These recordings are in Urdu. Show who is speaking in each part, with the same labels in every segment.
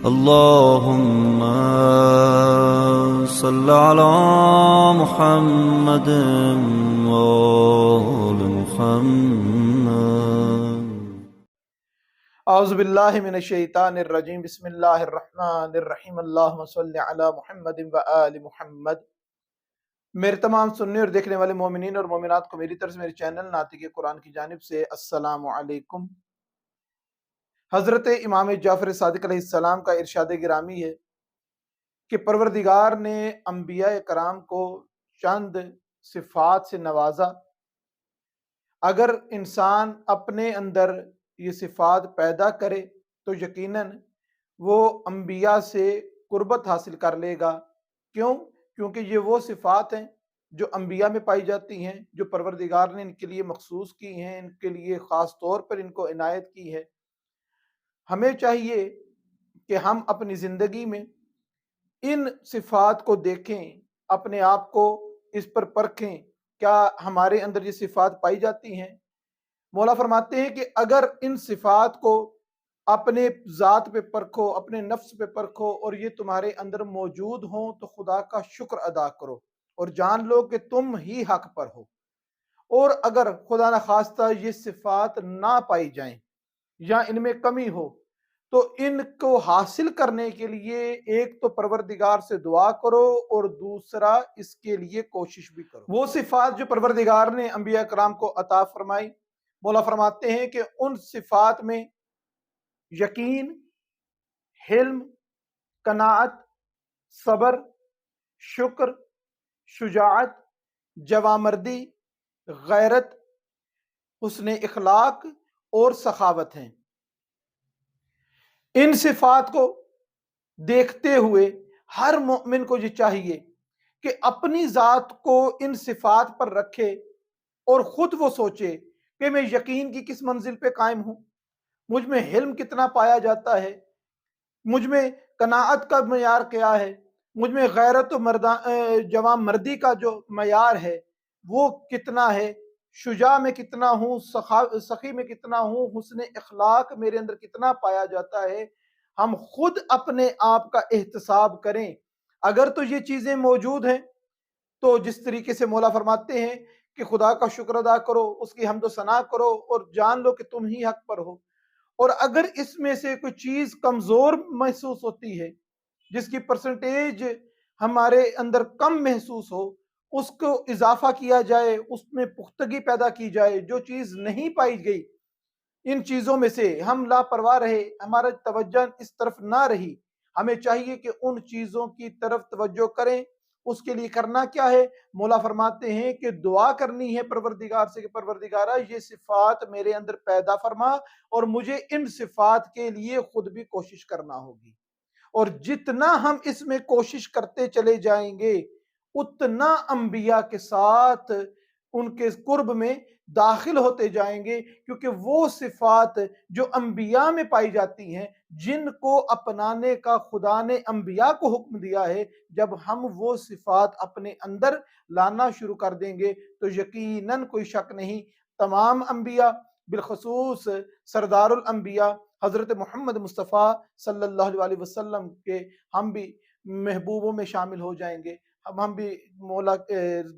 Speaker 1: اللهم صل على محمد وآل محمد.
Speaker 2: اعوذ باللہ من الشیطان الرجیم. بسم اللہ الرحمن الرحیم. اللہم صل علی محمد و آل محمد. میرے تمام سننے اور دیکھنے والے مومنین اور مومنات کو میری طرف سے میرے چینل ناطق قرآن کی جانب سے السلام علیکم. حضرت امام جعفر صادق علیہ السلام کا ارشاد گرامی ہے کہ پروردگار نے انبیاء کرام کو چند صفات سے نوازا. اگر انسان اپنے اندر یہ صفات پیدا کرے تو یقیناً وہ انبیاء سے قربت حاصل کر لے گا. کیونکہ یہ وہ صفات ہیں جو انبیاء میں پائی جاتی ہیں، جو پروردگار نے ان کے لیے مخصوص کی ہیں، ان کے لیے خاص طور پر ان کو عنایت کی ہے. ہمیں چاہیے کہ ہم اپنی زندگی میں ان صفات کو دیکھیں، اپنے آپ کو اس پر پرکھیں، کیا ہمارے اندر یہ صفات پائی جاتی ہیں. مولا فرماتے ہیں کہ اگر ان صفات کو اپنے ذات پہ پرکھو، اپنے نفس پہ پرکھو اور یہ تمہارے اندر موجود ہوں تو خدا کا شکر ادا کرو اور جان لو کہ تم ہی حق پر ہو. اور اگر خدا نخواستہ یہ صفات نہ پائی جائیں یا ان میں کمی ہو تو ان کو حاصل کرنے کے لیے ایک تو پروردگار سے دعا کرو اور دوسرا اس کے لیے کوشش بھی کرو. وہ صفات جو پروردگار نے انبیاء کرام کو عطا فرمائی، مولا فرماتے ہیں کہ ان صفات میں یقین، حلم، قناعت، صبر، شکر، شجاعت، جوانمردی، غیرت، حسن اخلاق اور سخاوت ہیں. ان صفات کو دیکھتے ہوئے ہر مومن کو یہ چاہیے کہ اپنی ذات کو ان صفات پر رکھے اور خود وہ سوچے کہ میں یقین کی کس منزل پہ قائم ہوں، مجھ میں حلم کتنا پایا جاتا ہے، مجھ میں قناعت کا معیار کیا ہے، مجھ میں غیرت و جوان مردی کا جو معیار ہے وہ کتنا ہے، شجاع میں کتنا ہوں، سخی میں کتنا ہوں، حسن اخلاق میرے اندر کتنا پایا جاتا ہے. ہم خود اپنے آپ کا احتساب کریں. اگر تو یہ چیزیں موجود ہیں تو جس طریقے سے مولا فرماتے ہیں کہ خدا کا شکر ادا کرو، اس کی حمد و ثنا کرو اور جان لو کہ تم ہی حق پر ہو. اور اگر اس میں سے کوئی چیز کمزور محسوس ہوتی ہے، جس کی پرسنٹیج ہمارے اندر کم محسوس ہو، اس کو اضافہ کیا جائے، اس میں پختگی پیدا کی جائے. جو چیز نہیں پائی گئی ان چیزوں میں سے ہم لاپرواہ رہے، ہمارا توجہ اس طرف نہ رہی، ہمیں چاہیے کہ ان چیزوں کی طرف توجہ کریں. اس کے لیے کرنا کیا ہے؟ مولا فرماتے ہیں کہ دعا کرنی ہے پروردگار سے کہ پروردگارہ یہ صفات میرے اندر پیدا فرما اور مجھے ان صفات کے لیے خود بھی کوشش کرنا ہوگی. اور جتنا ہم اس میں کوشش کرتے چلے جائیں گے اتنا انبیاء کے ساتھ ان کے قرب میں داخل ہوتے جائیں گے، کیونکہ وہ صفات جو انبیاء میں پائی جاتی ہیں، جن کو اپنانے کا خدا نے انبیاء کو حکم دیا ہے، جب ہم وہ صفات اپنے اندر لانا شروع کر دیں گے تو یقیناً کوئی شک نہیں تمام انبیاء، بالخصوص سردار الانبیاء حضرت محمد مصطفیٰ صلی اللہ علیہ وسلم کے ہم بھی محبوبوں میں شامل ہو جائیں گے. ہم بھی مولا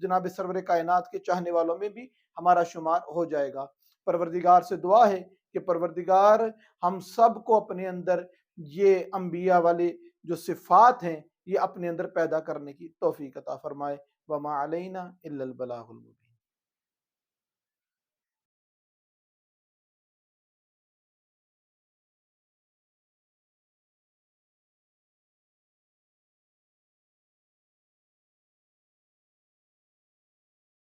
Speaker 2: جناب سرور کائنات کے چاہنے والوں میں بھی ہمارا شمار ہو جائے گا. پروردگار سے دعا ہے کہ پروردگار ہم سب کو اپنے اندر یہ انبیاء والے جو صفات ہیں یہ اپنے اندر پیدا کرنے کی توفیق عطا فرمائے. وما علینا الا البلاغ المبین.